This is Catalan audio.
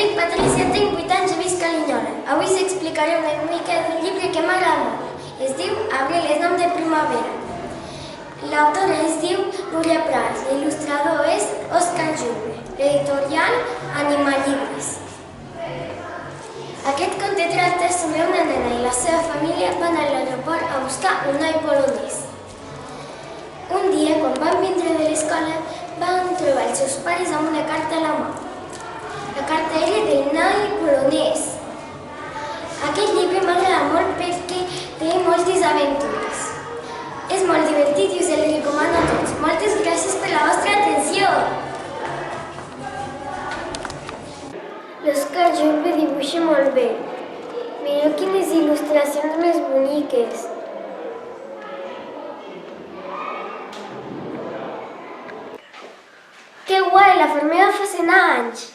dic Patrícia, tinc 8 anys i visc a Linyola. Avui us explicaré una mica d'un llibre que m'agrada molt. Es diu Abril és nom de primavera. L'autora es diu Núria Prats, l'il·lustrador és Òscar Jube, l'editorial Animalibres. Aquest conte tracta sobre una nena i la seva família van a l'aeroport a buscar un noi polonès. Un dia, quan van vindre de l'escola, van trobar els seus pares amb una carta a la mà. La carta era del noi polonès. Aquest llibre m'agrada molt perquè té moltes aventures. És molt divertit i us el recomano a tots. Moltes gràcies per la vostra atenció! L'Òscar Jube dibuixa molt bé. Mireu quines il·lustracions més boniques. Que guai, la formiguera fa 100 anys!